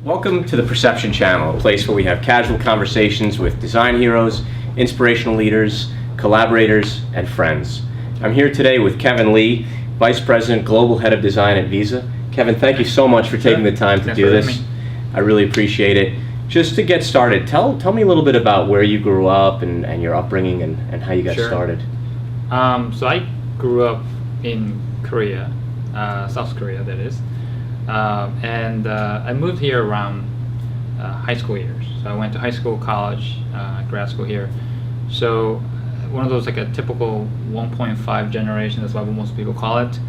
Welcome to the Perception Channel, a place where we have casual conversations with design heroes, inspirational leaders, collaborators, and friends. I'm here today with Kevin Lee, Vice President, Global Head of Design at Visa. Kevin, thank you so much for taking the time to do this. I really appreciate it. Just to get started, tell me a little bit about where you grew up and your upbringing and how you got started. So I grew up in Korea, South Korea that is. And I moved here around high school years. So I went to high school, college, grad school here. So one of those like a typical 1.5 generation, that's what most people call it. So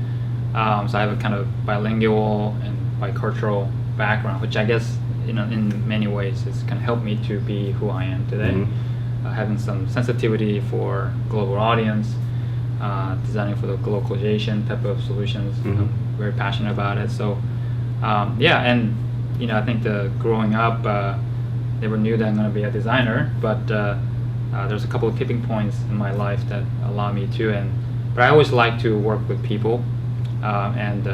I have a kind of bilingual and bicultural background, which I guess in many ways has kind of helped me to be who I am today. Mm-hmm. Having some sensitivity for global audience, designing for the globalization type of solutions. Mm-hmm. I'm very passionate about it. So. And I think growing up, never knew that I'm going to be a designer, but there's a couple of tipping points in my life that allow me to. But I always like to work with people, and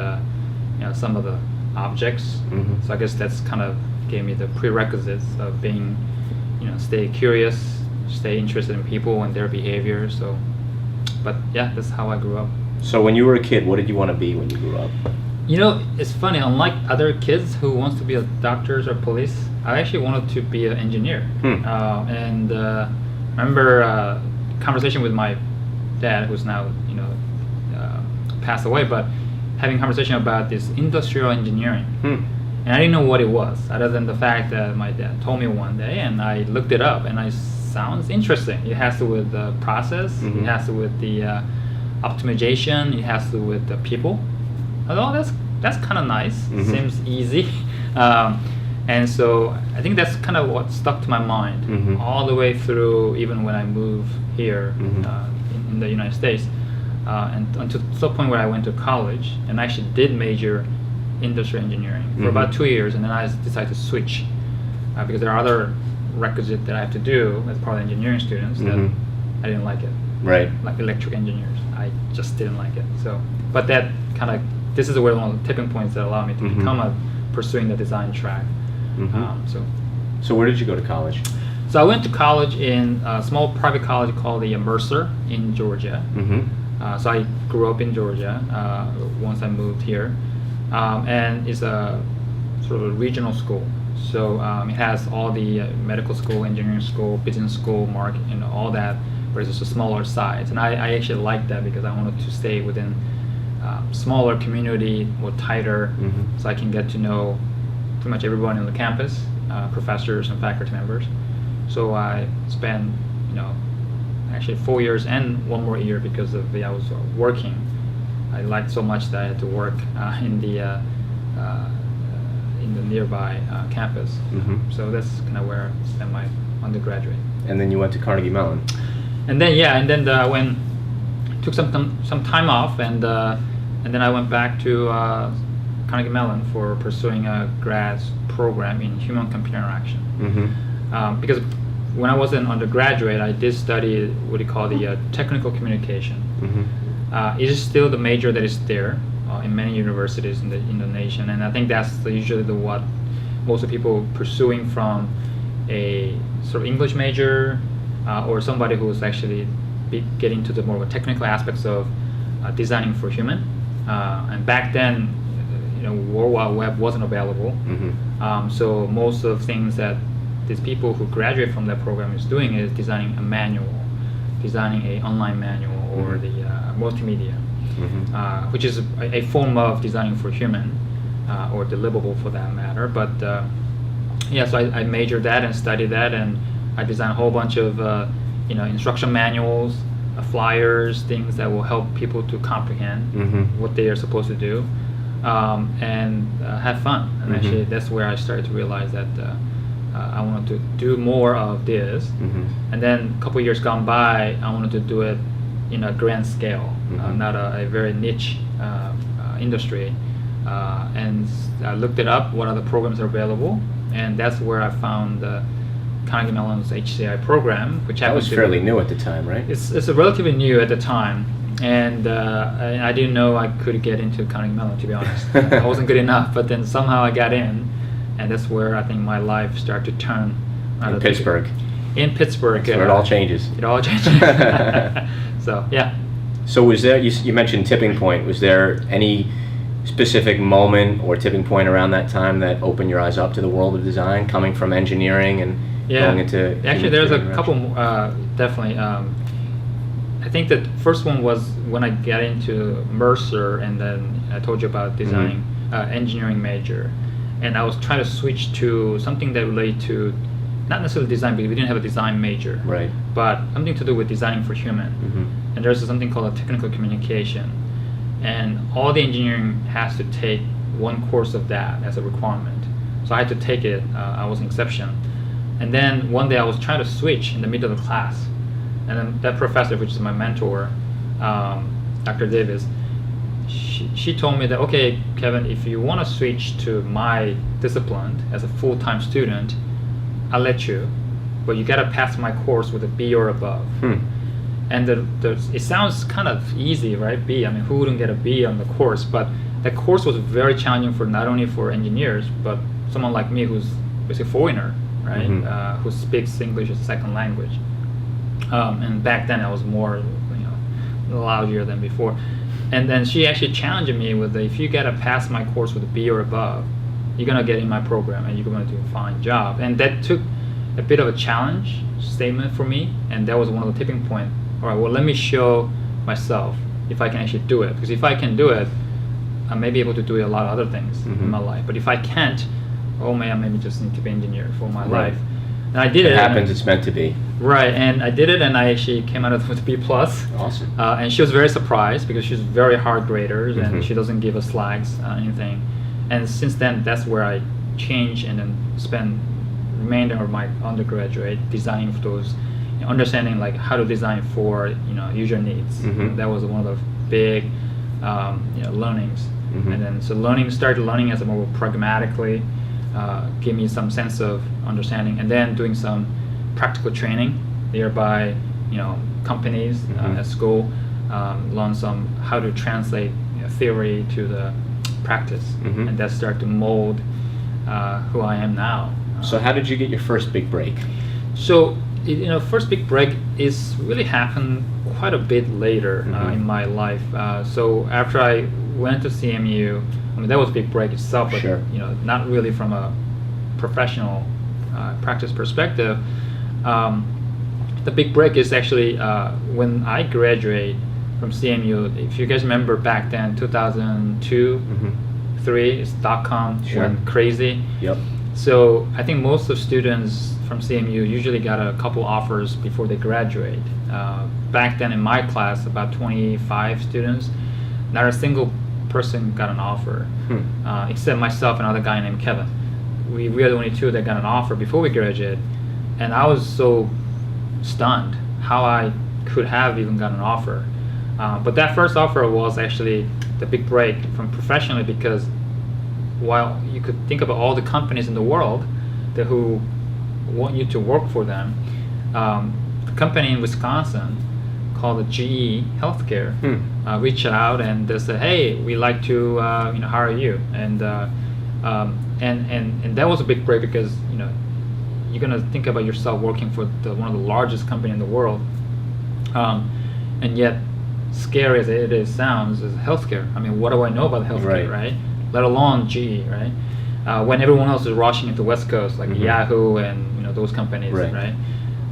some of the objects. Mm-hmm. So I guess that's kind of gave me the prerequisites of being, stay curious, stay interested in people and their behavior. So, but yeah, that's how I grew up. So when you were a kid, what did you want to be when you grew up? It's funny, unlike other kids who wants to be a doctors or police, I actually wanted to be an engineer. I remember a conversation with my dad, who's now, passed away, but having a conversation about this industrial engineering. And I didn't know what it was, other than the fact that my dad told me one day, and I looked it up, and it sounds interesting. It has to do with the process, mm-hmm. It has to do with the optimization, it has to do with the people. Oh, that's kind of nice. Mm-hmm. Seems easy, and so I think that's kind of what stuck to my mind mm-hmm. all the way through, even when I moved here mm-hmm. in the United States, and until the point where I went to college and actually did major industrial engineering for mm-hmm. about 2 years, and then I decided to switch because there are other requisites that I have to do as part of the engineering students mm-hmm. that I didn't like it. Right. Like electric engineers, I just didn't like it. So, but that kind of this is where one of the tipping points that allowed me to mm-hmm. become pursuing the design track. Mm-hmm. So where did you go to college? So I went to college in a small private college called the Mercer in Georgia. Mm-hmm. So I grew up in Georgia once I moved here, and it's a sort of a regional school. So it has all the medical school, engineering school, business school, marketing, all that, but it's just a smaller size. And I actually liked that because I wanted to stay within smaller community, more tighter, mm-hmm. so I can get to know pretty much everyone on the campus, professors and faculty members. So I spent, actually 4 years and 1 more year because I was working. I liked so much that I had to work in the nearby campus. Mm-hmm. So that's kind of where I spent my undergraduate. And then you went to Carnegie Mellon. And then I took some time off, and then I went back to Carnegie Mellon for pursuing a grad program in human-computer interaction. Mm-hmm. Because when I was an undergraduate, I did study what you call the technical communication. Mm-hmm. It is still the major that is there in many universities in the nation, and I think that's usually what most of people pursuing from a sort of English major or somebody who's actually getting to the more technical aspects of designing for human. And back then, World Wide Web wasn't available. Mm-hmm. So most of the things that these people who graduate from that program is doing is designing a manual, designing an online manual or the multimedia, mm-hmm. Which is a form of designing for human or deliverable for that matter. But so I majored that and studied that, and I designed a whole bunch of instruction manuals, flyers, things that will help people to comprehend mm-hmm. what they are supposed to do, and have fun. And mm-hmm. actually, that's where I started to realize that I wanted to do more of this. Mm-hmm. And then a couple of years gone by, I wanted to do it in a grand scale, mm-hmm. Not a very niche industry. And I looked it up, what other programs are available, and that's where I found Carnegie Mellon's HCI program, which that was fairly new at the time, right? It's relatively new at the time, and I didn't know I could get into Carnegie Mellon, to be honest. I wasn't good enough, but then somehow I got in, and that's where I think my life started to turn. In Pittsburgh. In Pittsburgh. That's where it all changes. It all changes. So yeah. So was there, you mentioned tipping point, was there any specific moment or tipping point around that time that opened your eyes up to the world of design, coming from engineering and going into... Actually, there's a couple, definitely. I think the first one was when I got into Mercer, and then I told you about design, engineering major. And I was trying to switch to something that related to, not necessarily design, because we didn't have a design major, right, but something to do with designing for human. And there's something called a technical communication. And all the engineering has to take one course of that as a requirement. So I had to take it. I was an exception. And then one day I was trying to switch in the middle of the class. And then that professor, which is my mentor, Dr. Davis, she told me that, okay, Kevin, if you want to switch to my discipline as a full-time student, I'll let you. But you got to pass my course with a B or above. And it sounds kind of easy, right? B. I mean, who wouldn't get a B on the course? But that course was very challenging for not only for engineers, but someone like me who's basically a foreigner, right? Who speaks English as a second language. And back then I was more, louder than before. And then she actually challenged me with, if you gotta pass my course with a B or above, you're gonna get in my program and you're gonna do a fine job. And that took a bit of a challenge statement for me, and that was one of the tipping points. All right, well, let me show myself if I can actually do it. Because if I can do it, I may be able to do a lot of other things in my life. But if I can't, oh man, I maybe just need to be an engineer for my life. And I did it. It happens, it's meant to be. Right, and I did it, and I actually came out of it with a B+. Awesome. And she was very surprised because she's very hard grader, and she doesn't give us slags, anything. And since then, that's where I changed and then spent the remainder of my undergraduate designing for those, understanding like how to design for user needs. That was one of the big learnings. And then started learning as a more pragmatically, give me some sense of understanding, and then doing some practical training nearby companies at school, learn some how to translate theory to the practice, and that started to mold who I am now. So how did you get your first big break? So first big break is really happened quite a bit later in my life. So after I went to CMU, I mean that was a big break itself, but not really from a professional practice perspective. The big break is actually when I graduated from CMU. If you guys remember back then, 2002, 3, it's .com went crazy. Yep. So I think most of students from CMU usually got a couple offers before they graduate. Back then in my class, about 25 students, not a single person got an offer, except myself and another guy named Kevin. We were the only two that got an offer before we graduated, and I was so stunned how I could have even got an offer. But that first offer was actually the big break from professionally, because while you could think about all the companies in the world who want you to work for them, a company in Wisconsin called GE Healthcare reached out and they said, "Hey, we'd like to hire you." And that was a big break, because you're gonna think about yourself working for one of the largest company in the world, and yet scary as it sounds, is healthcare. I mean, what do I know about healthcare, right? Let alone GE, right? When everyone else is rushing into West Coast, like Yahoo and those companies, right?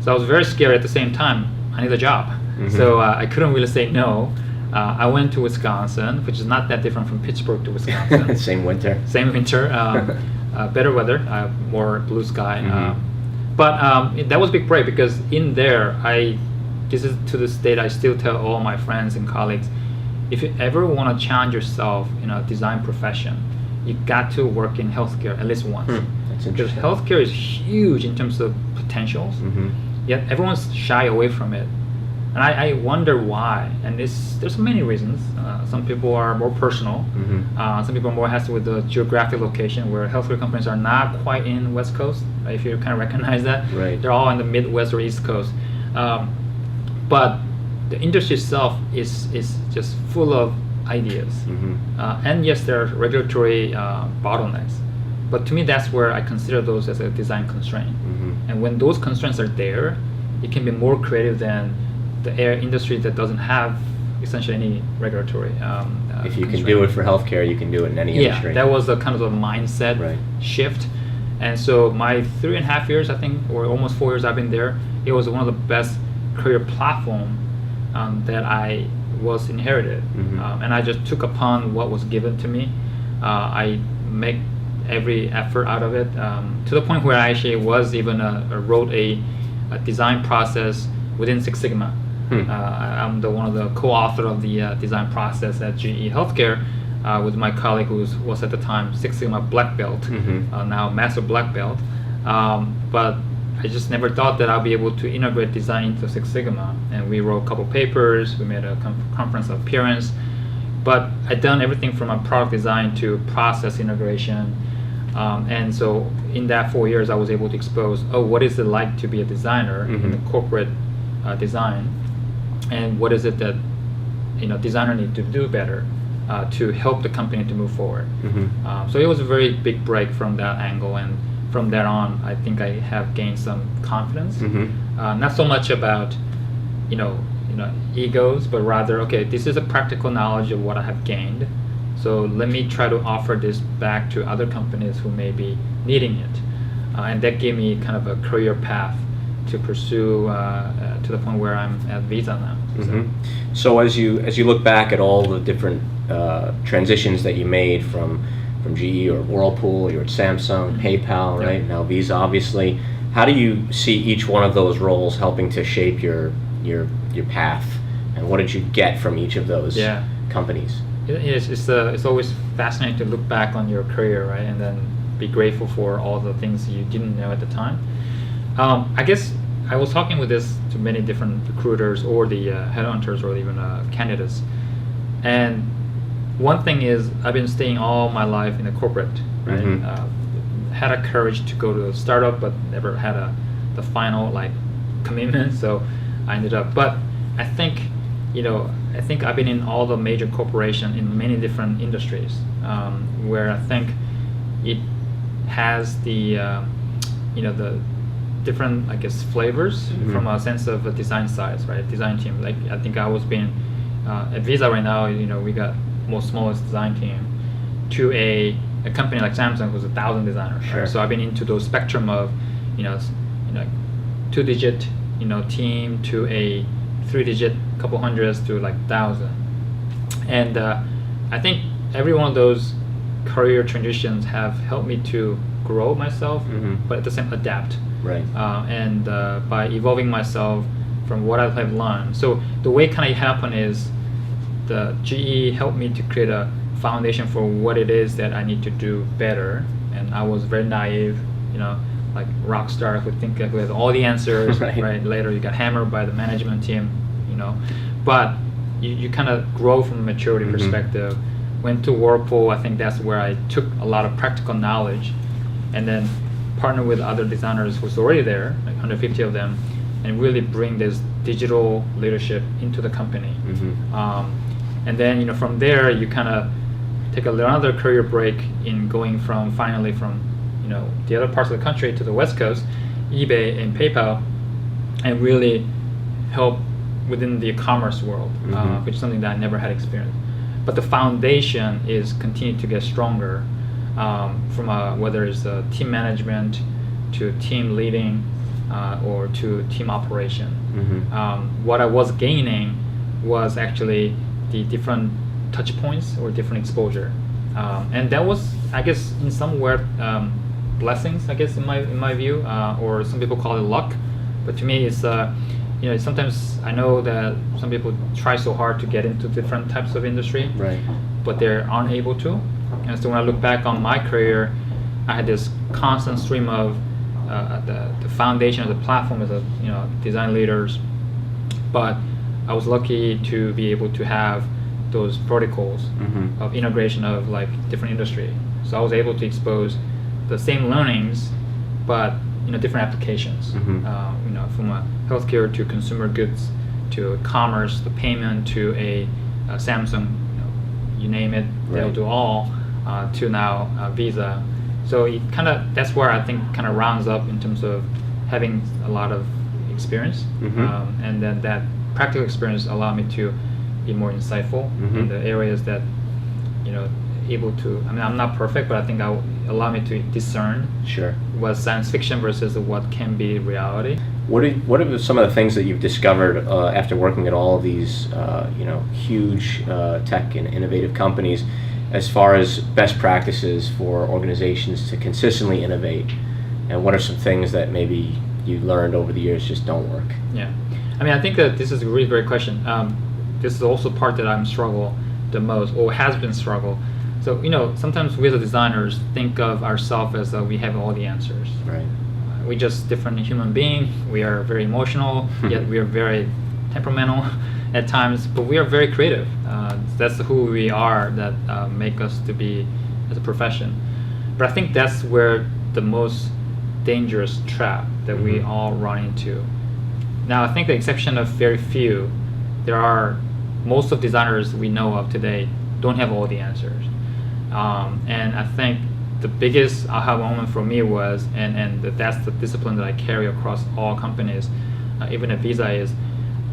So I was very scared. At the same time, I need a job, so I couldn't really say no. I went to Wisconsin, which is not that different from Pittsburgh to Wisconsin. Same winter. Same winter, better weather, more blue sky. But that was a big break, because in there, this is to this date, I still tell all my friends and colleagues, if you ever want to challenge yourself in a design profession, you got to work in healthcare at least once. That's because interesting. healthcare is huge in terms of potentials, yet everyone's shy away from it. And I wonder why. And there's many reasons. Some people are more personal. Some people are more has to with the geographic location, where healthcare companies are not quite in West Coast. Right? If you kind of recognize that, they're all in the Midwest or East Coast. But the industry itself is just full of ideas. And yes, there are regulatory bottlenecks. But to me, that's where I consider those as a design constraint. And when those constraints are there, it can be more creative than the air industry that doesn't have essentially any regulatory if you can do it for healthcare, you can do it in any industry. That was a kind of a mindset shift. And so my 3.5 years, I think, or almost 4 years I've been there, it was one of the best career platform that I was inherited. And I just took upon what was given to me. I make every effort out of it, to the point where I actually was even wrote a design process within Six Sigma. I'm one of the co-author of the design process at GE Healthcare with my colleague who was at the time Six Sigma black belt, now master black belt. But I just never thought that I'll be able to integrate design into Six Sigma. And we wrote a couple papers, we made a conference appearance. But I'd done everything from a product design to process integration. And so in that 4 years, I was able to expose, what is it like to be a designer in the corporate design? And what is it that designer need to do better to help the company to move forward? So it was a very big break from that angle, and from there on, I think I have gained some confidence. Not so much about egos, but rather, okay, this is a practical knowledge of what I have gained. So let me try to offer this back to other companies who may be needing it, and that gave me kind of a career path to pursue to the point where I'm at Visa now. So as you look back at all the different transitions that you made from GE or Whirlpool, you're at Samsung, PayPal, right? Now Visa, obviously. How do you see each one of those roles helping to shape your path, and what did you get from each of those companies? It's always fascinating to look back on your career, right, and then be grateful for all the things you didn't know at the time. I guess I was talking with this to many different recruiters or the headhunters or even candidates, and one thing is I've been staying all my life in a corporate, right? Had a courage to go to a startup, but never had the final commitment. So I ended up, but I think I've been in all the major corporations in many different industries, where I think it has the the different, I guess, flavors from a sense of a design size, right? Design team. Like I think I was being at Visa right now. We got most smallest design team to a company like Samsung who's 1,000 designers. Right? So I've been into those spectrum of 2-digit team to a 3-digit, couple hundreds to 1,000. And I think every one of those career transitions have helped me to grow myself, but at the same adapt. Right. And by evolving myself from what I have learned. So the way kind of happened is the GE helped me to create a foundation for what it is that I need to do better. And I was very naive, like rock star who think who has all the answers. Right. Later you got hammered by the management team, But you kind of grow from a maturity perspective. Went to Whirlpool. I think that's where I took a lot of practical knowledge, and then partner with other designers who's already there, like 150 of them, and really bring this digital leadership into the company. And then from there you kind of take another career break in going from the other parts of the country to the West Coast, eBay and PayPal, and really help within the e-commerce world, which is something that I never had experienced. But the foundation is continuing to get stronger, from whether it's team management to team leading or to team operation. What I was gaining was actually the different touch points or different exposure, and that was, I guess, in some weird blessings, I guess, in my view, or some people call it luck. But to me, it's sometimes I know that some people try so hard to get into different types of industry, but they aren't able to. And so when I look back on my career, I had this constant stream of the foundation of the platform as design leaders, but I was lucky to be able to have those verticals of integration of different industry. So I was able to expose the same learnings, but different applications. From a healthcare to consumer goods to commerce, the payment to a Samsung, you name it, they'll do all. To now Visa, So that's where I think kind of rounds up in terms of having a lot of experience, and then that practical experience allowed me to be more insightful in the areas that, able to. I mean, I'm not perfect, but I think allow me to discern what's science fiction versus what can be reality. What are some of the things that you've discovered after working at all of these, huge tech and innovative companies, as far as best practices for organizations to consistently innovate? And what are some things that maybe you learned over the years just don't work? Yeah, I mean, I think that this is a really great question. This is also part that I'm struggle the most, or has been struggle. So sometimes we as designers think of ourselves as we have all the answers. Right. We're just different human being. We are very emotional, yet we are very temperamental at times, but we are very creative. That's who we are that make us to be as a profession. But I think that's where the most dangerous trap that we all run into. Now, I think the exception of very few, most of designers we know of today don't have all the answers. And I think the biggest aha moment for me was, and that's the discipline that I carry across all companies, even at Visa, is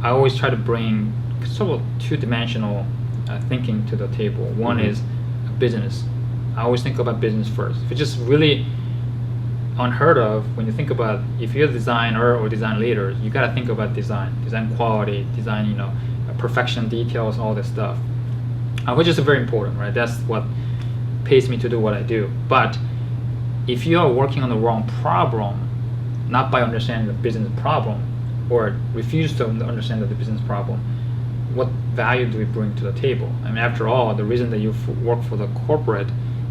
I always try to bring sort of two-dimensional thinking to the table. One is business. I always think about business first. If it's just really unheard of, when you think about, if you're a designer or design leader, you got to think about design quality, design, perfection, details, all this stuff, which is very important, right? That's what pays me to do what I do. But if you are working on the wrong problem, not by understanding the business problem, or refuse to understand the business problem, what value do we bring to the table? I mean, after all, the reason that you work for the corporate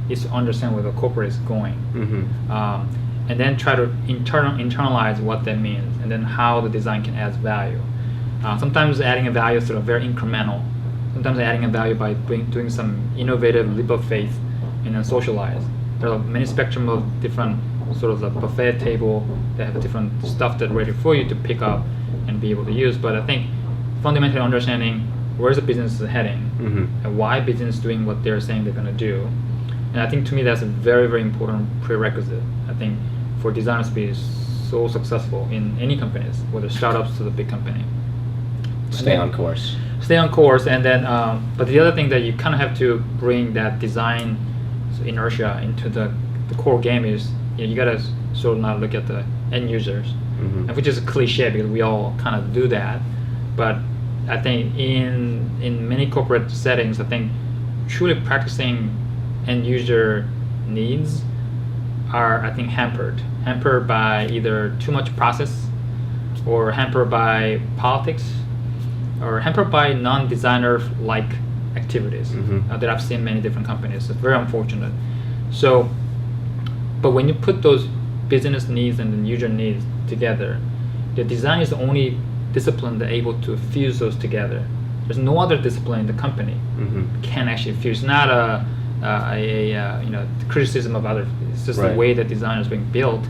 is to understand where the corporate is going, and then try to internalize what that means, and then how the design can add value. Sometimes adding a value is sort of very incremental. Sometimes adding a value by doing some innovative leap of faith and then socialize. There are many spectrum of different sort of the buffet table that have different stuff that's ready for you to pick up and be able to use. But I think fundamentally understanding where's the business is heading and why business is doing what they're saying they're going to do. And I think to me that's a very, very important prerequisite, I think, for designers to be so successful in any companies, whether startups to the big company. Stay on course. And then but the other thing that you kind of have to bring that design inertia into the core game is you got to sort of not look at the end users, which is a cliche because we all kind of do that. But I think in many corporate settings, I think truly practicing end user needs are, I think, hampered by either too much process, or hampered by politics, or hampered by non-designer-like activities that I've seen in many different companies. It's very unfortunate. So, but when you put those business needs and the user needs together, the design is the only discipline that's able to fuse those together. There's no other discipline in the company can actually fuse. It's not a criticism of other. It's just the way that design is being built.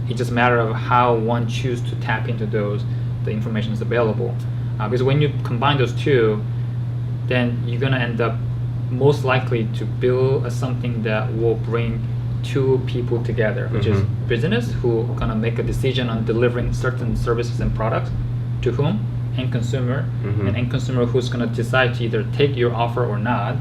It's just a matter of how one chooses to tap into the information is available. Because when you combine those two, then you're going to end up most likely to build something that will bring two people together, which is business, who are going to make a decision on delivering certain services and products to whom? End consumer, and end consumer who's going to decide to either take your offer or not.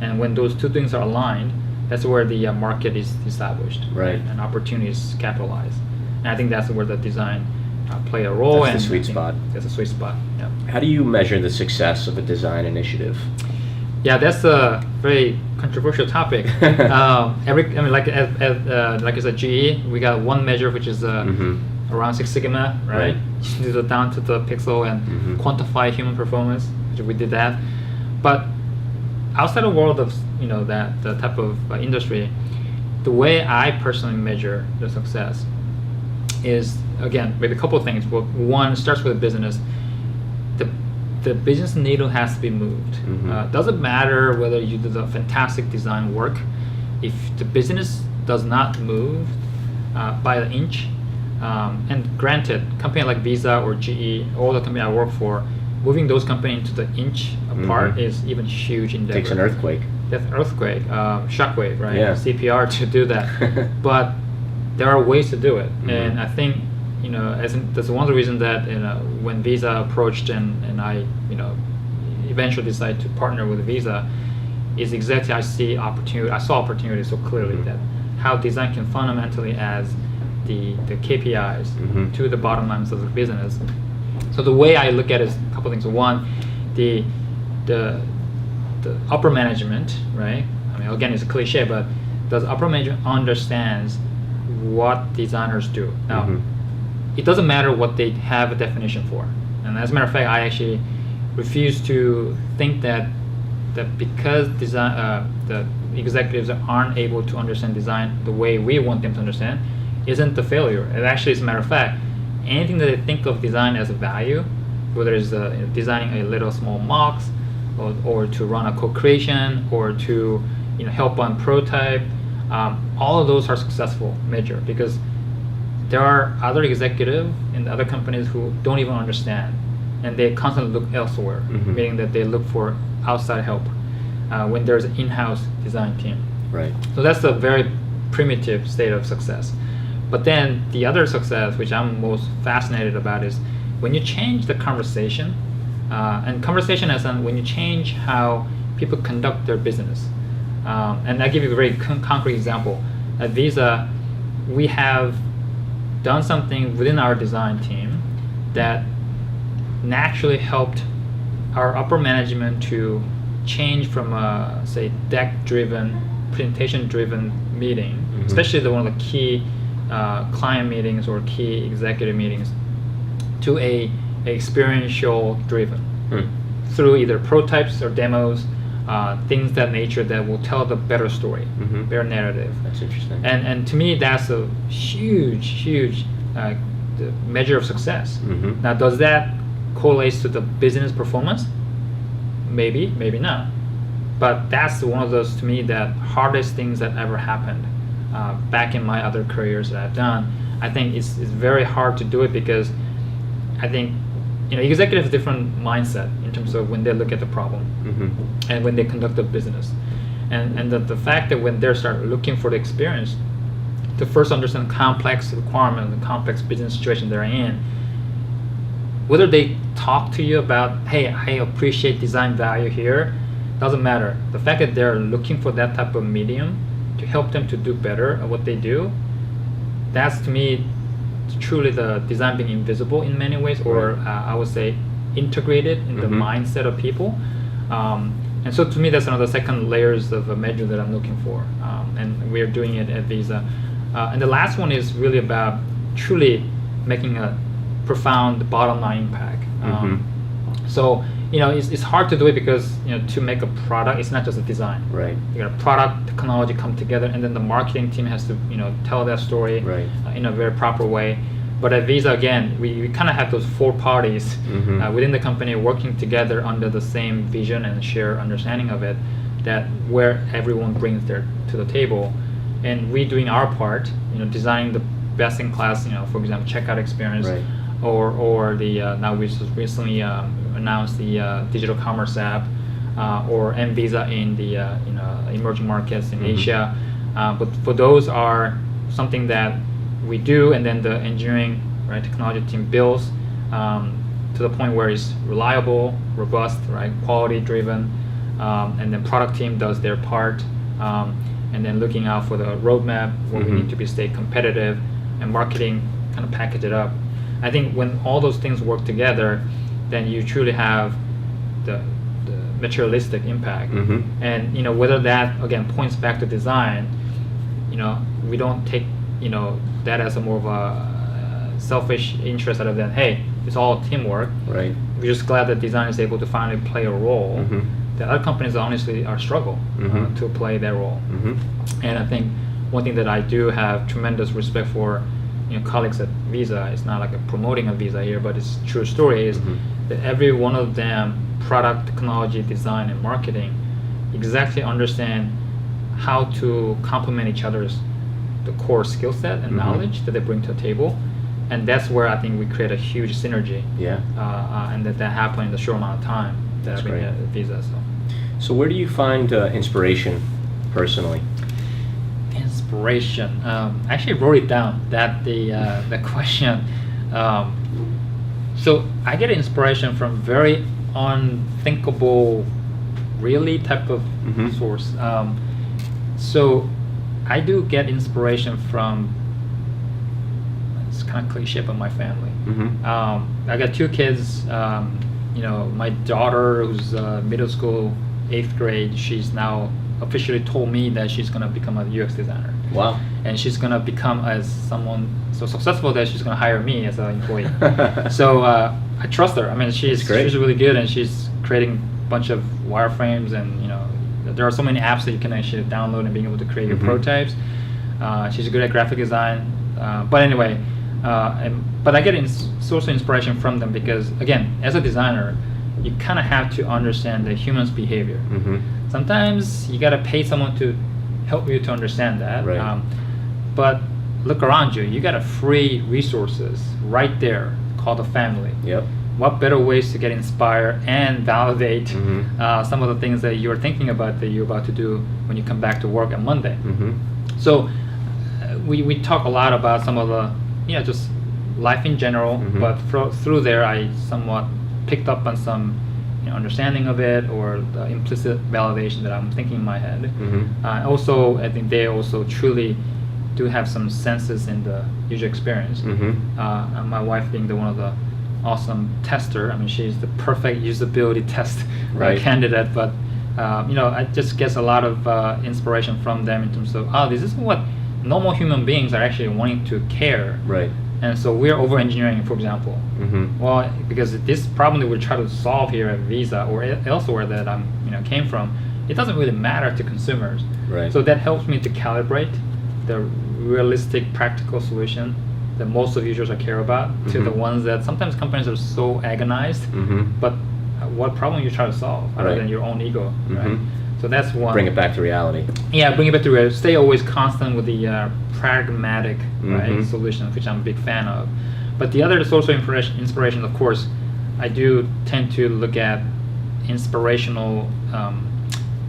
And when those two things are aligned, that's where the market is established, and opportunities capitalized. And I think that's where the design play a role. That's the sweet spot. That's a sweet spot. Yeah. How do you measure the success of a design initiative? Yeah, that's a very controversial topic. Like I said, GE, we got one measure which is around Six Sigma, right? You do it down to the pixel and quantify human performance, which we did that. But outside the world of that the type of industry, the way I personally measure the success is, again, with a couple of things. Well, one starts with a business. The business needle has to be moved. Doesn't matter whether you do the fantastic design work. If the business does not move by an inch, and granted, company like Visa or GE, all the company I work for, moving those companies into the inch apart is even huge endeavor. Takes an earthquake. That's earthquake, shockwave, right? Yeah. CPR to do that. But there are ways to do it, and I think that's one of the reasons that when Visa approached and I eventually decided to partner with Visa, is exactly I saw opportunity so clearly that how design can fundamentally add the KPIs to the bottom lines of the business. So the way I look at it is a couple things. One, the upper management, right? I mean, again, it's a cliche, but does upper management understands what designers do? Now, it doesn't matter what they have a definition for. And as a matter of fact, I actually refuse to think that because the executives aren't able to understand design the way we want them to understand isn't the failure. It actually, as a matter of fact, anything that they think of design as a value, whether it's designing a little small mocks, or to run a co-creation, or to help on prototype, all of those are successful measure, because there are other executives in other companies who don't even understand, and they constantly look elsewhere, meaning that they look for outside help when there's an in-house design team. Right. So that's a very primitive state of success. But then the other success, which I'm most fascinated about, is when you change the conversation, and conversation as in when you change how people conduct their business. And I'll give you a very concrete example. At Visa, we have done something within our design team that naturally helped our upper management to change from a, say, deck-driven, presentation-driven meeting, especially one of the key client meetings or key executive meetings, to a experiential driven through either prototypes or demos, things that nature that will tell the better story, better narrative. That's interesting. And to me, that's a huge measure of success. Now, does that correlate to the business performance? Maybe, maybe not. But that's one of those, to me, that hardest things that ever happened back in my other careers that I've done. I think it's very hard to do it because I think executives have a different mindset in terms of when they look at the problem and when they conduct the business. And the fact that when they start looking for the experience to first understand complex requirements and complex business situation they're in, whether they talk to you about, hey, I appreciate design value here, doesn't matter. The fact that they're looking for that type of medium to help them to do better at what they do, that's to me truly the design being invisible in many ways, or I would say integrated in the mindset of people. And so to me, that's another second layers of a measure that I'm looking for, and we're doing it at Visa. And the last one is really about truly making a profound bottom line impact. So it's hard to do it because to make a product, it's not just a design. Right. You got a product, technology come together, and then the marketing team has to tell that story in a very proper way. But at Visa, again, we kind of have those four parties within the company working together under the same vision and shared understanding of it, that where everyone brings to the table, and we doing our part, designing the best in class, for example, checkout experience, or the now we just recently announced the digital commerce app, or Visa in the emerging markets in Asia. But for those are something that we do, and then the engineering technology team builds to the point where it's reliable, robust, quality driven, and then product team does their part, and then looking out for the roadmap where we need to stay competitive, and marketing kind of package it up. I think when all those things work together, then you truly have the materialistic impact. And whether that again points back to design, we don't take that as a more of a selfish interest other than, hey, it's all teamwork. Right. We're just glad that design is able to finally play a role. The other companies honestly are struggle to play their role. And I think one thing that I do have tremendous respect for colleagues at Visa, it's not like a promoting of Visa here, but it's true story, is that every one of them, product, technology, design, and marketing, exactly understand how to complement each other's the core skill set and knowledge that they bring to the table, and that's where I think we create a huge synergy. Yeah. And that happened in a short amount of time that That's I've been great. at Visa. So where do you find inspiration personally? Inspiration. I actually wrote it down. That the question. So I get inspiration from very unthinkable, really type of source. So I do get inspiration from. It's kind of cliche, but my family. I got 2 kids. My daughter, who's middle school, 8th grade, she's now officially told me that she's gonna become a UX designer. Wow. And she's gonna become as someone so successful that she's gonna hire me as an employee. So I trust her. I mean, she's really good, and she's creating a bunch of wireframes, and there are so many apps that you can actually download and being able to create your prototypes. She's good at graphic design. But anyway, but I get source of inspiration from them because, again, as a designer, you kind of have to understand the human's behavior. Sometimes you got to pay someone to help you to understand that. Right. But look around you. You got a free resources right there called a family. Yep. What better ways to get inspired and validate some of the things that you're thinking about that you're about to do when you come back to work on Monday. So we talk a lot about some of the just life in general, but through there I somewhat picked up on some understanding of it, or the implicit validation that I'm thinking in my head. Also, I think they also truly do have some senses in the user experience. And my wife being one of the awesome tester. I mean, she's the perfect usability test candidate. But I just get a lot of inspiration from them in terms of this is what normal human beings are actually wanting to care. Right. And so we're over-engineering, for example. Well, because this problem that we're trying to solve here at Visa or elsewhere that I'm came from, it doesn't really matter to consumers. Right. So that helps me to calibrate the realistic, practical solution that most of users care about to the ones that sometimes companies are so agonized. But what problem you try to solve other than your own ego, right? So that's one. Bring it back to reality. Yeah, bring it back to reality. Stay always constant with the pragmatic solution, which I'm a big fan of. But the other source of inspiration, of course, I do tend to look at inspirational,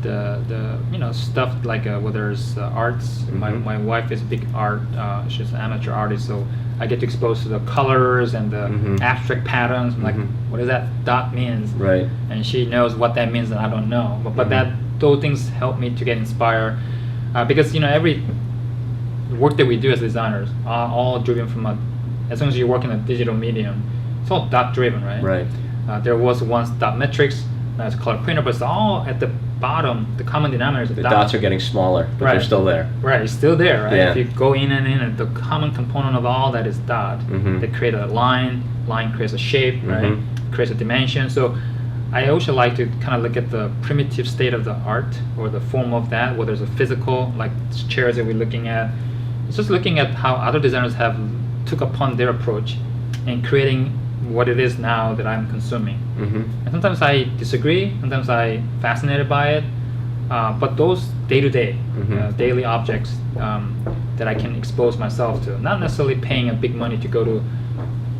the stuff like whether it's arts. My wife is a big art. She's an amateur artist, so I get to expose to the colors and the abstract patterns. I'm like, what does that dot means? Right. And she knows what that means, and I don't know. But those things help me to get inspired, because every work that we do as designers are all driven from as long as you work in a digital medium, it's all dot driven, right? Right. There was once dot metrics, now it's color printer, but it's all at the bottom. The common denominator is the dots are getting smaller, but they're still there. Right, it's still there, right? Yeah. If you go in, and the common component of all that is dot. They create a line creates a shape, right? Creates a dimension. So I also like to kind of look at the primitive state of the art or the form of that, whether it's a physical, like chairs that we're looking at. It's just looking at how other designers have took upon their approach and creating what it is now that I'm consuming. And sometimes I disagree, sometimes I'm fascinated by it, but those day-to-day, daily objects that I can expose myself to, not necessarily paying a big money to go to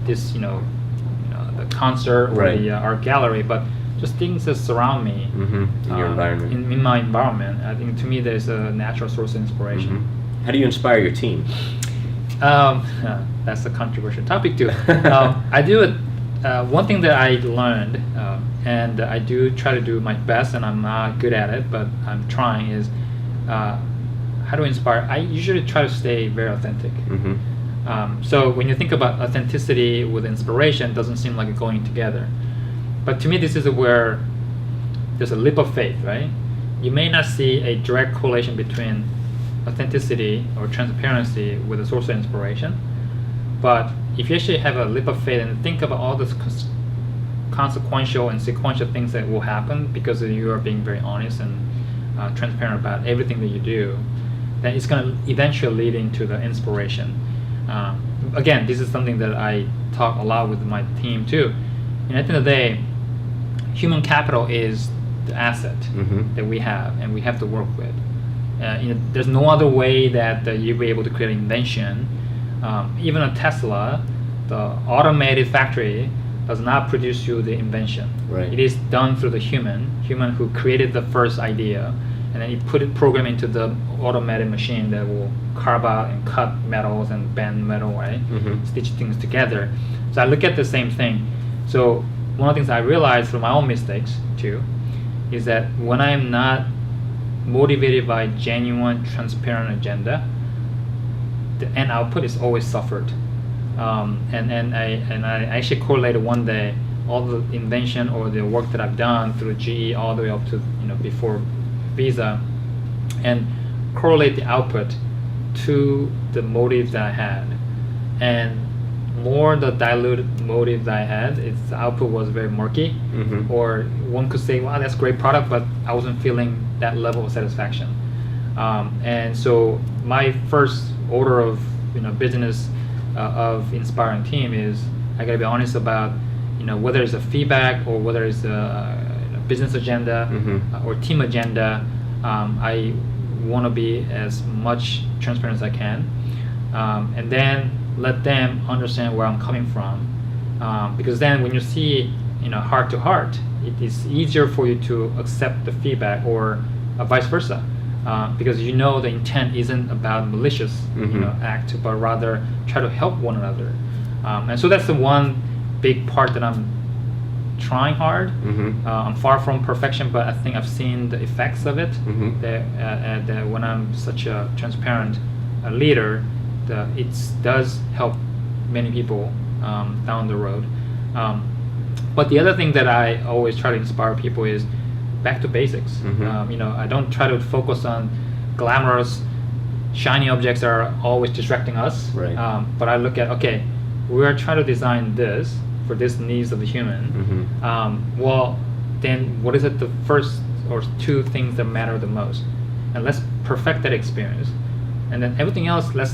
this, the concert or the art gallery, but just things that surround me in your environment. In my environment. I think to me there's a natural source of inspiration. How do you inspire your team? That's a controversial topic too. I do it. One thing that I learned, and I do try to do my best, and I'm not good at it, but I'm trying, is how to inspire. I usually try to stay very authentic. So when you think about authenticity with inspiration, it doesn't seem like it's going together. But to me, this is where there's a leap of faith, right? You may not see a direct correlation between authenticity or transparency with a source of inspiration, but if you actually have a leap of faith and think about all the consequential and sequential things that will happen because you are being very honest and transparent about everything that you do, then it's going to eventually lead into the inspiration. Again, this is something that I talk a lot with my team too. And at the end of the day, human capital is the asset that we have and we have to work with. There's no other way that you'll be able to create an invention. Even a Tesla, the automated factory does not produce you the invention. Right. It is done through the human who created the first idea, and then you put it program into the automated machine that will carve out and cut metals and bend metal, right? Stitch things together. So I look at the same thing. So one of the things I realized from my own mistakes too is that when I am not motivated by genuine, transparent agenda, the end output is always suffered. And I actually correlated one day all the invention or the work that I've done through GE all the way up to before Visa, and correlate the output to the motives that I had. And more the diluted motives that I had, its output was very murky. Or one could say, wow, that's a great product, but I wasn't feeling that level of satisfaction. And so my first order of business of inspiring team is I gotta be honest about whether it's a feedback or whether it's a business agenda or team agenda. I want to be as much transparent as I can, and then let them understand where I'm coming from, because then when you see heart to heart, it is easier for you to accept the feedback, or vice versa, because the intent isn't about malicious act, but rather try to help one another. And so that's the one big part that I'm trying hard. I'm far from perfection, but I think I've seen the effects of it. That when I'm such a transparent leader, it does help many people down the road. But the other thing that I always try to inspire people is back to basics. I don't try to focus on glamorous, shiny objects that are always distracting us. Right. But I look at, okay, we are trying to design this for this needs of the human. Well, then what is it the first or two things that matter the most? And let's perfect that experience. And then everything else, let's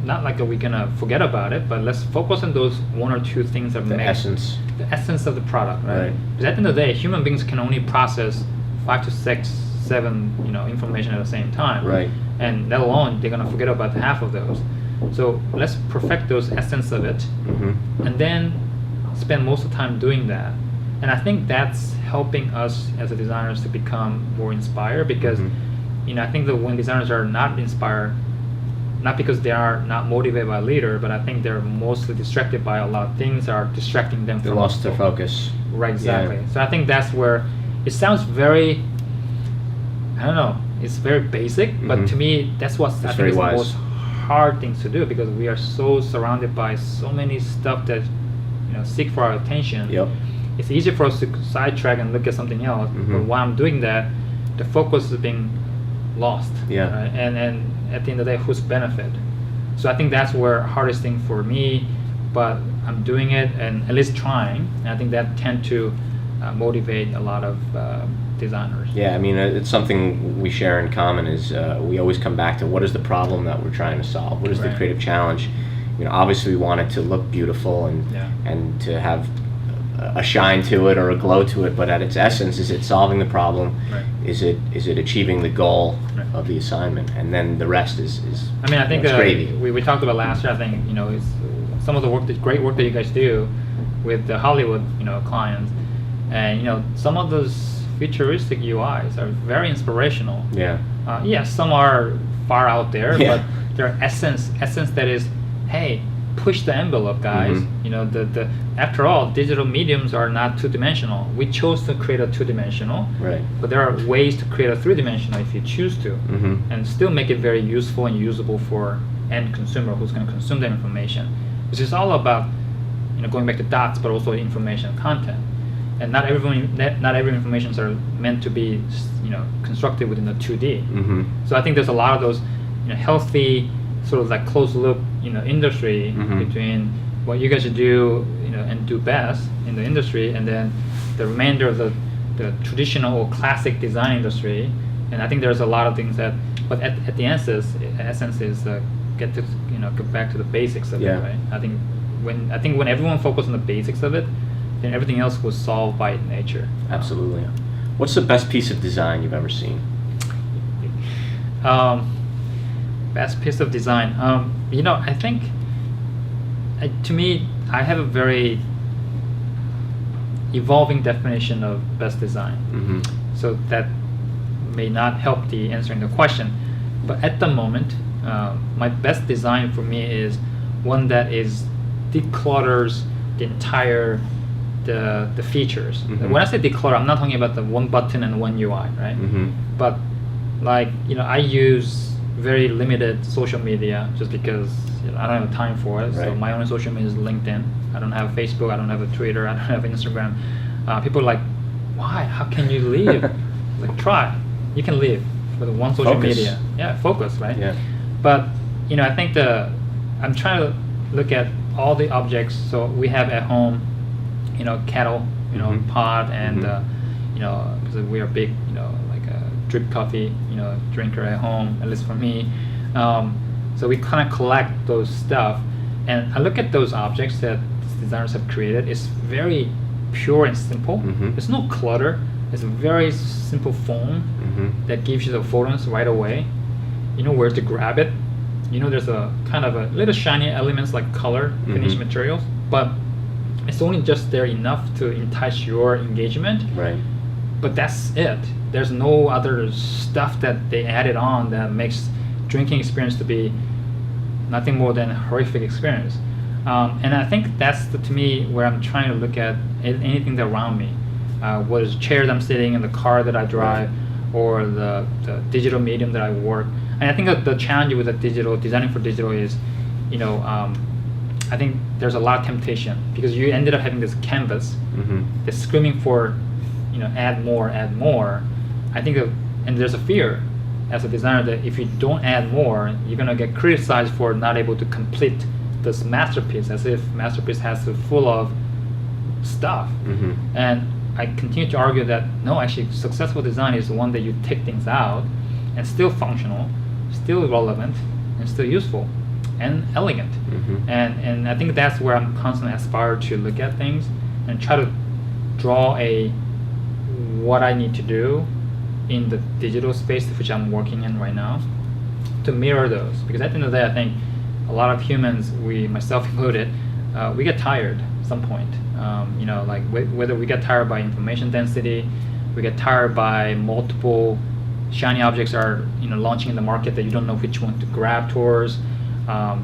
not like we're gonna forget about it, but let's focus on those one or two things that make the essence of the product, right? Because at the end of the day, human beings can only process 5 to 6, 7, information at the same time, right? And let alone they're gonna forget about half of those. So let's perfect those essence of it, and then spend most of the time doing that. And I think that's helping us as a designers to become more inspired, because I think that when designers are not inspired, not because they are not motivated by a leader, but I think they're mostly distracted by a lot of things that are distracting them. They lost their focus. Right, exactly. Yeah. So I think that's where it sounds very, I don't know, it's very basic, but to me, that's what I think is the most hard things to do, because we are so surrounded by so many stuff that seek for our attention. It's easy for us to sidetrack and look at something else, but while I'm doing that, the focus is being lost. Right? And at the end of the day, whose benefit? So I think that's where hardest thing for me, but I'm doing it and at least trying. And I think that tend to motivate a lot of designers. Yeah, I mean, it's something we share in common is we always come back to what is the problem that we're trying to solve? What is the creative challenge? Obviously we want it to look beautiful and to have a shine to it or a glow to it, but at its essence, is it solving the problem? Is it achieving the goal of the assignment? And then the rest is I mean, I think gravy. We talked about last year. I think it's some of the great work that you guys do with the Hollywood clients, and some of those futuristic UIs are very inspirational. Yes, some are far out there, but their essence that is, hey, push the envelope, guys. After all, digital mediums are not two-dimensional. We chose to create a two-dimensional, but there are ways to create a three-dimensional if you choose to, and still make it very useful and usable for end consumer who's going to consume that information. Which is all about going back to dots, but also information content. And not every informations are meant to be constructed within the 2D. So I think there's a lot of those healthy sort of like closed loop industry between what you guys do and do best in the industry, and then the remainder of the traditional or classic design industry. And I think there's a lot of things that, but at the essence is get to get back to the basics of it, right? I think when everyone focuses on the basics of it, then everything else was solved by nature. Absolutely. What's the best piece of design you've ever seen? Best piece of design. I think to me, I have a very evolving definition of best design. So that may not help the answering the question. But at the moment, my best design for me is one that is declutters the entire the features. When I say declutter, I'm not talking about the one button and one UI, right? But like, I use very limited social media just because I don't have time for it. So my only social media is LinkedIn. I don't have Facebook. I don't have a Twitter. I don't have Instagram. People are like, why? How can you leave? Like, try. You can leave with one social media. Yeah, focus, right? Yeah. But I think I'm trying to look at all the objects. So we have at home, kettle, pot, and because we are big, like a drip coffee, drinker at home, at least for me. So we kind of collect those stuff, and I look at those objects that designers have created. It's very pure and simple. There's no clutter. It's a very simple foam that gives you the photons right away. You know where to grab it. There's a kind of a little shiny elements like color, finished materials, but it's only just there enough to entice your engagement. Right. But that's it. There's no other stuff that they added on that makes drinking experience to be nothing more than a horrific experience. And I think that's to me where I'm trying to look at anything that's around me. Whether it's chairs I'm sitting in, the car that I drive, or the digital medium that I work. And I think that the challenge with the designing for digital is, I think there's a lot of temptation because you ended up having this canvas that's screaming for, add more. I think and there's a fear as a designer that if you don't add more, you're gonna get criticized for not able to complete this masterpiece, as if masterpiece has to full of stuff. And I continue to argue that no, actually successful design is the one that you take things out and still functional, still relevant, and still useful and elegant. And I think that's where I'm constantly aspire to look at things and try to draw what I need to do in the digital space which I'm working in right now to mirror those. Because at the end of the day, I think a lot of humans, myself included, we get tired at some point. Like whether we get tired by information density, we get tired by multiple shiny objects are launching in the market that you don't know which one to grab towards.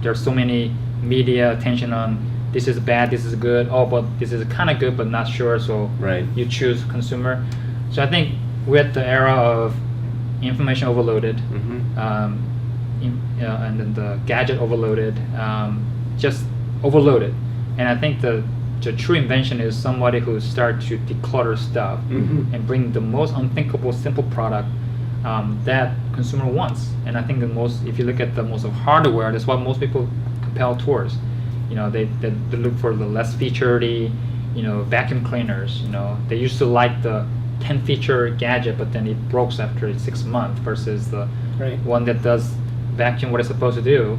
There's so many media attention on this is bad, this is good, but this is kind of good but not sure, so you choose consumer. So I think we're at the era of information overloaded, and then the gadget overloaded, just overloaded. And I think the true invention is somebody who starts to declutter stuff and bring the most unthinkable simple product that consumer wants. And I think if you look at the most of hardware, that's what most people compel towards. They look for the less featuredy, vacuum cleaners. They used to like the 10 feature gadget, but then it breaks after 6 months versus the one that does vacuum what it's supposed to do,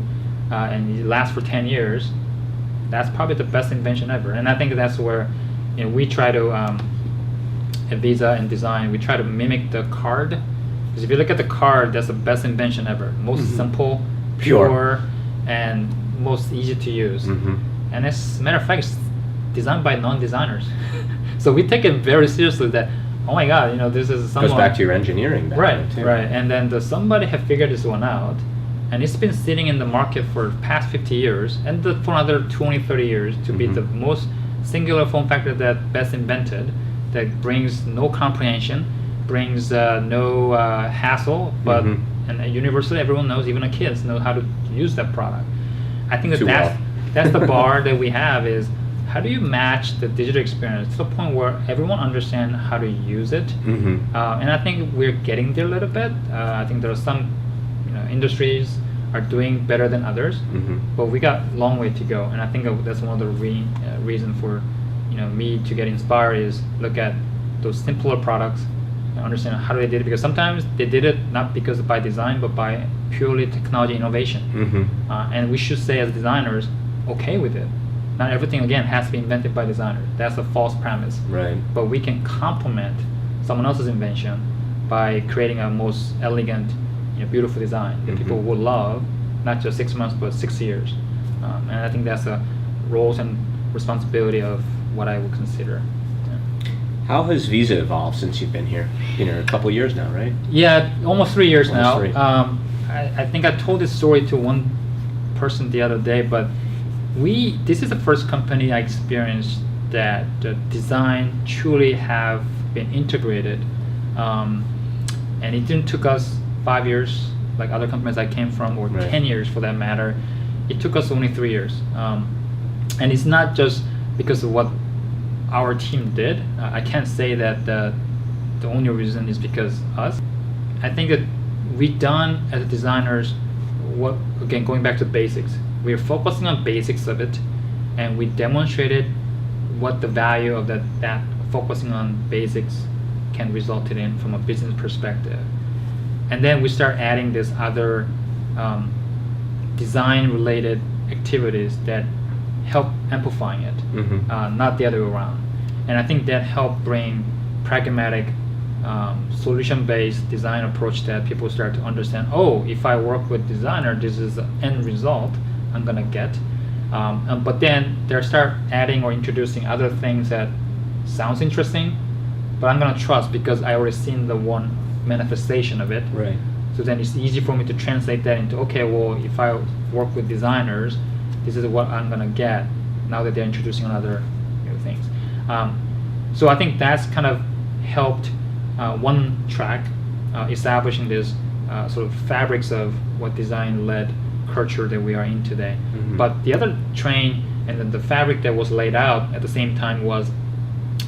and it lasts for 10 years. That's probably the best invention ever. And I think that's where we try to, at Visa and design, we try to mimic the card. Because if you look at the card, that's the best invention ever. Most simple, pure, and most easy to use. And as a matter of fact, it's designed by non-designers. So we take it very seriously that, oh my God, this is someone... Goes back to your engineering background, too. Right. And then somebody have figured this one out. And it's been sitting in the market for past 50 years and for another 20, 30 years to be the most singular form factor that best invented, that brings no comprehension, brings no hassle, but and universally everyone knows, even the kids know how to use that product. I think that's the bar that we have is how do you match the digital experience to the point where everyone understands how to use it? And I think we're getting there a little bit. I think there are some industries are doing better than others, but we got a long way to go. And I think that's one of the reason for me to get inspired is look at those simpler products and understand how they did it, because sometimes they did it not because by design but by purely technology innovation. And we should say as designers okay with it. Not everything again has to be invented by designers. That's a false premise. But we can complement someone else's invention by creating a most elegant, beautiful design that people will love, not just 6 months but 6 years. And I think that's a roles and responsibility of what I would consider. How has Visa evolved since you've been here? Been here a couple years now, right? Yeah, almost 3 years Almost now. 3. I think I told this story to one person the other day, but this is the first company I experienced that the design truly have been integrated, and it didn't took us 5 years like other companies I came from, or Right. 10 years for that matter. It took us only 3 years, and it's not just because of what our team did. I can't say that the only reason is because us. I think that we done as designers what, again, going back to basics. We are focusing on basics of it, and we demonstrated what the value of that focusing on basics can result in from a business perspective. And then we start adding this other design related activities that help amplifying it, not the other way around. And I think that helped bring pragmatic solution-based design approach that people start to understand, oh, if I work with designer, this is the end result I'm gonna get. But then they start adding or introducing other things that sounds interesting, but I'm gonna trust because I already seen the one manifestation of it. Right. So then it's easy for me to translate that into, okay, well, if I work with designers, this is what I'm gonna get now that they're introducing other new things. So I think that's kind of helped one track establishing this sort of fabrics of what design-led culture that we are in today. But the other train and then the fabric that was laid out at the same time was,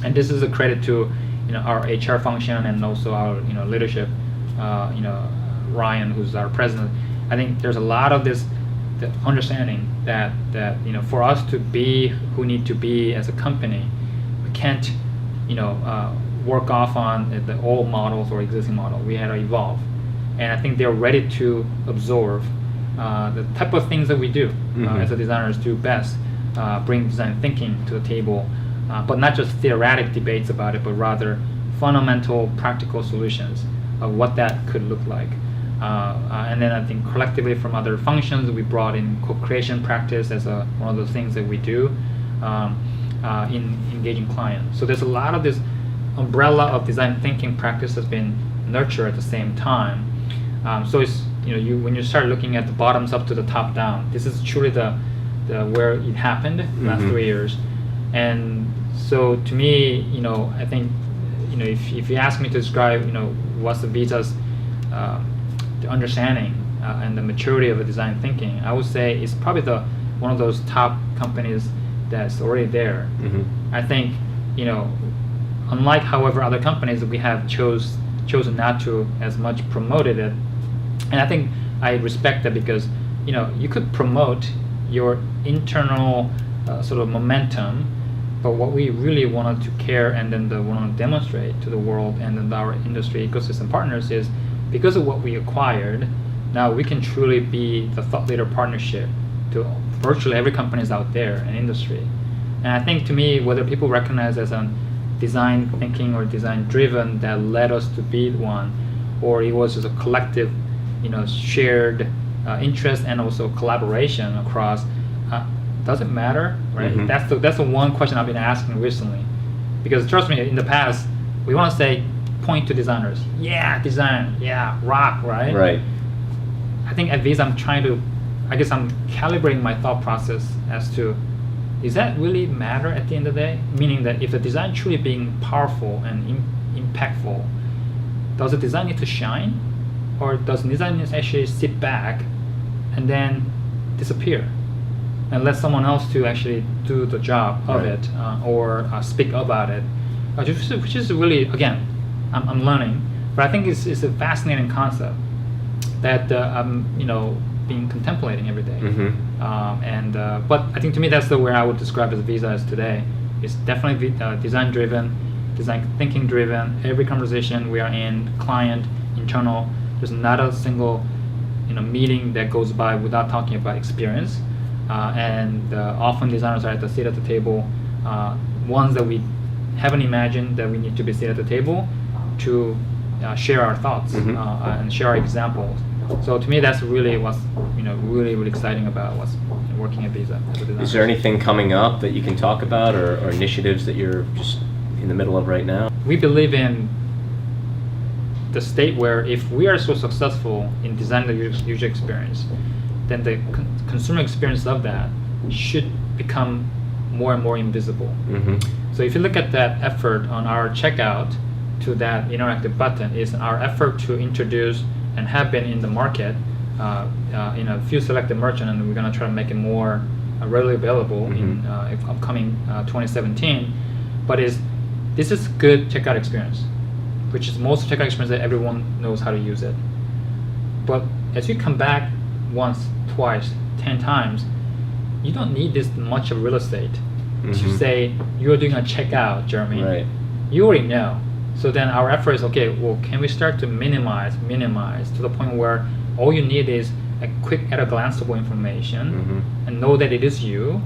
and this is a credit to our HR function and also our leadership, Ryan, who's our president. I think there's a lot of the understanding that for us to be who need to be as a company, we can't work off on the old models or existing model. We had to evolve, and I think they're ready to absorb the type of things that we do as a designers do best, bring design thinking to the table, but not just theoretic debates about it, but rather fundamental practical solutions of what that could look like. And then I think collectively from other functions, we brought in co-creation practice as one of those things that we do in engaging clients. So there's a lot of this umbrella of design thinking practice has been nurtured at the same time. So it's when you start looking at the bottoms up to the top down, this is truly the where it happened the last 3 years. And so to me, I think if you ask me to describe what's the Visa's the understanding and the maturity of a design thinking, I would say it's probably one of those top companies that's already there. I think unlike however other companies we have chosen not to as much promoted it, and I think I respect that because you could promote your internal sort of momentum, but what we really wanted to care and then want to demonstrate to the world and then our industry ecosystem partners is because of what we acquired, now we can truly be the thought leader partnership to virtually every companies out there in industry. And I think to me, whether people recognize as a design thinking or design driven that led us to be one, or it was just a collective, shared interest and also collaboration across, doesn't matter, right? That's the one question I've been asking recently, because trust me, in the past we want to say point to designers, yeah, design, yeah, rock, right? Right. I think at Visa I'm calibrating my thought process as to, does that really matter at the end of the day? Meaning that if the design truly being powerful and impactful, does the design need to shine, or does design need to actually sit back and then disappear and let someone else to actually do the job of it, or speak about it, which is really, again, I'm learning, but I think it's a fascinating concept that I'm been contemplating every day. But I think to me that's where I would describe as Visa is today. It's definitely design driven, design thinking driven. Every conversation we are in, client, internal, there's not a single meeting that goes by without talking about experience. And often designers are at the seat at the table, ones that we haven't imagined that we need to be seated at the table to share our thoughts and share our examples. So to me, that's really what's really exciting about what's working at Visa as a designer. Is there anything coming up that you can talk about, or initiatives that you're just in the middle of right now? We believe in the state where if we are so successful in designing the user experience, then the consumer experience of that should become more and more invisible. Mm-hmm. So if you look at that effort on our checkout to that interactive button, is our effort to introduce and have been in the market in a few selected merchants, and we're going to try to make it more readily available in upcoming 2017. But this is good checkout experience, which is most checkout experience that everyone knows how to use it. But as you come back once, twice, 10 times, you don't need this much of real estate to say you're doing a checkout, Jeremy. Right. You already know. So then our effort is, okay, well, can we start to minimize to the point where all you need is a quick at-a-glanceable information and know that it is you,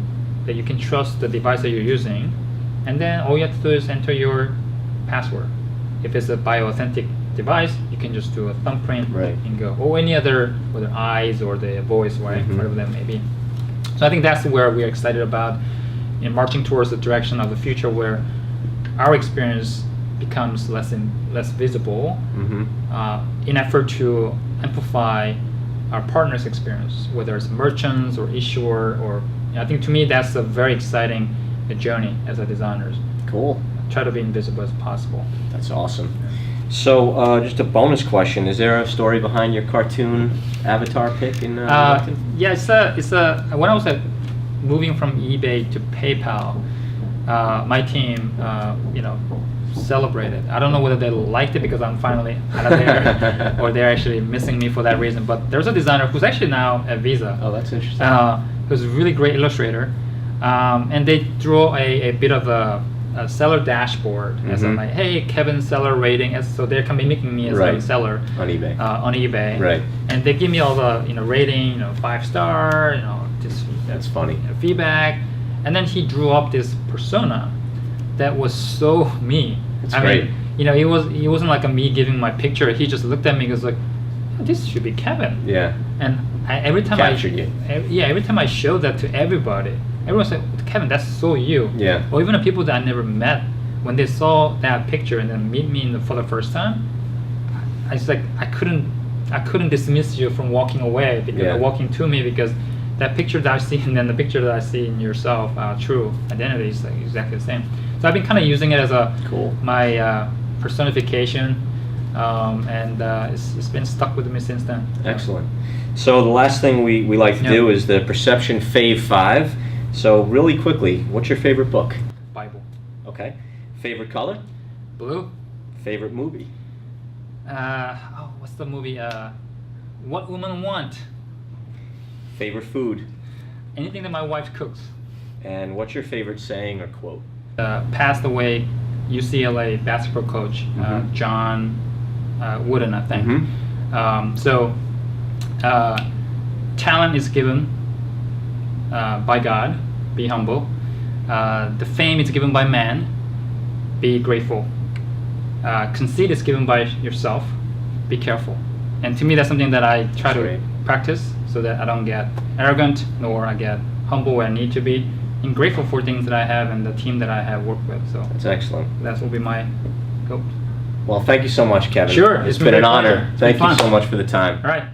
that you can trust the device that you're using, and then all you have to do is enter your password. If it's a bioauthentic device, you can just do a thumbprint and go, or any other, whether eyes or the voice, right, whatever that may be. So I think that's where we're excited about in marching towards the direction of the future where our experience becomes less visible in effort to amplify our partners' experience, whether it's merchants or issuer, or I think to me that's a very exciting journey as a designers. Cool. Try to be invisible as possible. That's awesome. So just a bonus question: is there a story behind your cartoon avatar pic in LinkedIn? Yeah, it's a when I was moving from eBay to PayPal, my team celebrated. I don't know whether they liked it because I'm finally out of there, or they're actually missing me for that reason. But there's a designer who's actually now at Visa. Oh, that's interesting. Who's a really great illustrator, and they drew a bit of a seller dashboard as I'm like, hey, Kevin seller rating, so they're mimicking me as a seller on eBay. On eBay, Right. And they give me all the rating, 5-star, That's funny. Feedback, and then he drew up this persona that was so me. That's great. It wasn't like a me giving my picture. He just looked at me and was like, oh, this should be Kevin. Yeah. And every time every time I showed that to everybody, everyone said, Kevin, that's so you. Yeah. Or even the people that I never met, when they saw that picture and then meet me for the first time, I was like, I couldn't dismiss you from walking away because walking to me, because that picture that I see and then the picture that I see in yourself, true identity is like exactly the same. So I've been kind of using it as my personification, and it's been stuck with me since then. Excellent. So the last thing we like to do is the Perception Fave 5. So really quickly, what's your favorite book? Bible. Okay. Favorite color? Blue. Favorite movie? What's the movie? What Women Want. Favorite food? Anything that my wife cooks. And what's your favorite saying or quote? Passed away UCLA basketball coach, John Wooden, I think. Talent is given by God, be humble. The fame is given by man, be grateful. Conceit is given by yourself, be careful. And to me, that's something that I try to practice so that I don't get arrogant, nor I get humble where I need to be, and grateful for things that I have and the team that I have worked with. So that's excellent. That will be my goal. Well, thank you so much, Kevin. Sure. It's been an honor. Thank you so much for the time. All right.